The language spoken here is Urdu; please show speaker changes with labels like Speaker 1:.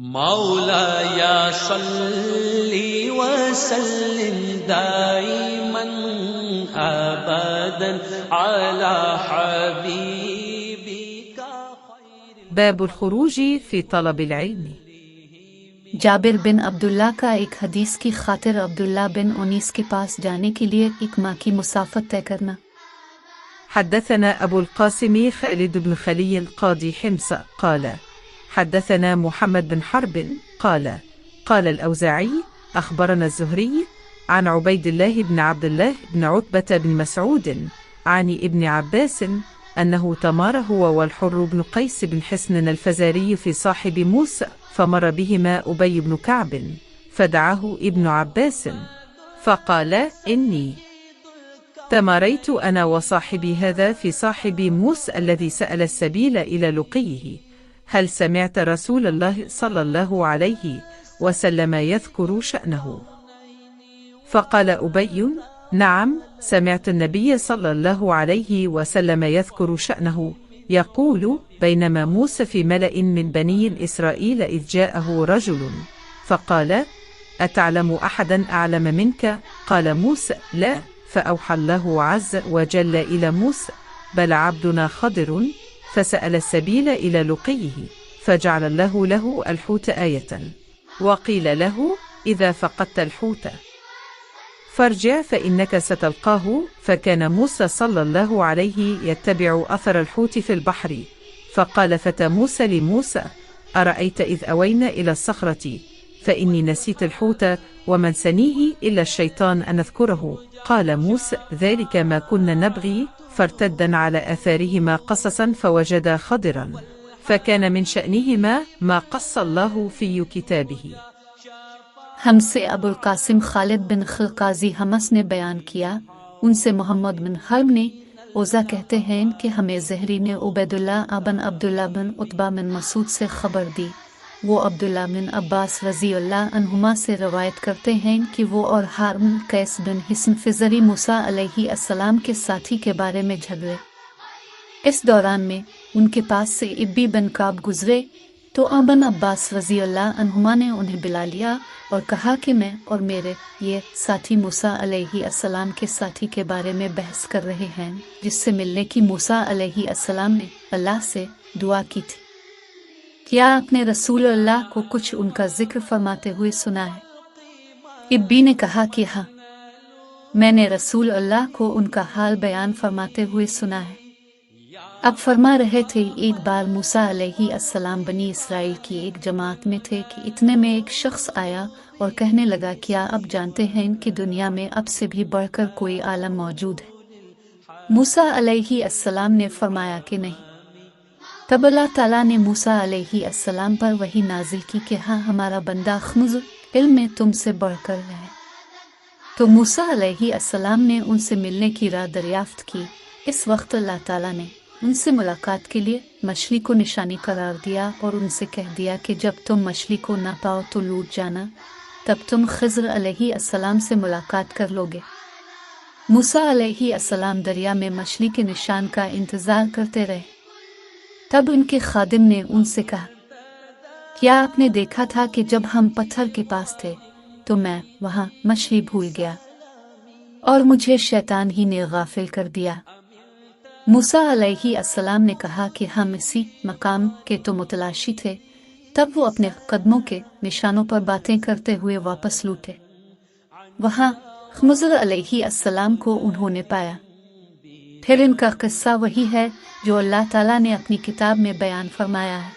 Speaker 1: مولاي صل وسلم دائما ابدا على حبيبك
Speaker 2: باب الخروج في طلب العلم۔
Speaker 3: جابر بن عبداللہ کا ایک حدیث کی خاطر عبداللہ بن انیس کے پاس جانے کے لیے ایک ماہ کی مسافت طے کرنا۔
Speaker 2: حدثنا ابو القاسم خالد بن خلي القاضي حمص قال حدثنا محمد بن حرب قال قال الأوزاعي أخبرنا الزهري عن عبيد الله بن عبد الله بن عتبة بن مسعود عن ابن عباس أنه تمار هو والحر بن قيس بن حصن الفزاري في صاحب موسى، فمر بهما أبي بن كعب فدعاه ابن عباس فقال إني تماريت أنا وصاحبي هذا في صاحب موسى الذي سأل السبيل إلى لقيه، هل سمعت رسول الله صلى الله عليه وسلم يذكر شأنه؟ فقال أبي نعم، سمعت النبي صلى الله عليه وسلم يذكر شأنه يقول بينما موسى في ملأ من بني إسرائيل إذ جاءه رجل فقال أتعلم أحدا أعلم منك؟ قال موسى لا، فأوحى الله عز وجل إلى موسى بل عبدنا خضر، فسأل السبيل إلى لقيه فجعل الله له الحوت آية، وقيل له إذا فقدت الحوت فارجع فإنك ستلقاه، فكان موسى صلى الله عليه يتبع أثر الحوت في البحر، فقال فتى موسى لموسى أرأيت إذ أوينا إلى الصخرة فإني نسيت الحوت ومن سنيه إلا الشيطان أن أذكره، قال موسى ذلك ما كنا نبغي، فارتدا على آثارهما قصصا فوجدا خضرا، فكان من شأنهما ما قص الله في كتابه۔
Speaker 3: ہم سے ابو القاسم خالد بن قاضی حمص نے بیان کیا، ان سے محمد بن حرب نے اوزا کہتے ہیں کہ ہمیں زہری نے عبید اللہ بن عبداللہ بن عتبہ بن مسعود سے خبر دی، وہ عبداللہ بن عباس رضی اللہ عنہما سے روایت کرتے ہیں کہ وہ اور حرم قیس بن حصن فزری موسیٰ علیہ السلام کے ساتھی کے بارے میں جھگڑے۔ اس دوران میں ان کے پاس سے ابی بن کعب گزرے تو ابن عباس رضی اللہ عنہما نے انہیں بلا لیا اور کہا کہ میں اور میرے یہ ساتھی موسیٰ علیہ السلام کے ساتھی کے بارے میں بحث کر رہے ہیں جس سے ملنے کی موسیٰ علیہ السلام نے اللہ سے دعا کی تھی، کیا آپ نے رسول اللہ کو کچھ ان کا ذکر فرماتے ہوئے سنا ہے؟ ابی نے کہا کہ ہاں، میں نے رسول اللہ کو ان کا حال بیان فرماتے ہوئے سنا ہے۔ اب فرما رہے تھے ایک بار موسیٰ علیہ السلام بنی اسرائیل کی ایک جماعت میں تھے کہ اتنے میں ایک شخص آیا اور کہنے لگا کیا اب جانتے ہیں کہ دنیا میں اب سے بھی بڑھ کر کوئی عالم موجود ہے؟ موسیٰ علیہ السلام نے فرمایا کہ نہیں۔ تب اللہ تعالیٰ نے موسیٰ علیہ السلام پر وحی نازل کی کہ ہاں ہمارا بندہ خمز علم میں تم سے بڑھ کر ہے۔ تو موسیٰ علیہ السلام نے ان سے ملنے کی راہ دریافت کی۔ اس وقت اللہ تعالیٰ نے ان سے ملاقات کے لیے مچھلی کو نشانی قرار دیا اور ان سے کہہ دیا کہ جب تم مچھلی کو نہ پاؤ تو لوٹ جانا، تب تم خضر علیہ السلام سے ملاقات کر لو گے۔ موسیٰ علیہ السلام دریا میں مچھلی کے نشان کا انتظار کرتے رہے۔ تب ان کے خادم نے ان سے کہا کیا آپ نے دیکھا تھا کہ جب ہم پتھر کے پاس تھے تو میں وہاں مچھلی بھول گیا اور مجھے شیطان ہی نے غافل کر دیا؟ موسیٰ علیہ السلام نے کہا کہ ہم اسی مقام کے تو متلاشی تھے۔ تب وہ اپنے قدموں کے نشانوں پر باتیں کرتے ہوئے واپس لوٹے۔ وہاں خضر علیہ السلام کو انہوں نے پایا۔ پھر ان کا قصہ وہی ہے جو اللہ تعالیٰ نے اپنی کتاب میں بیان فرمایا ہے۔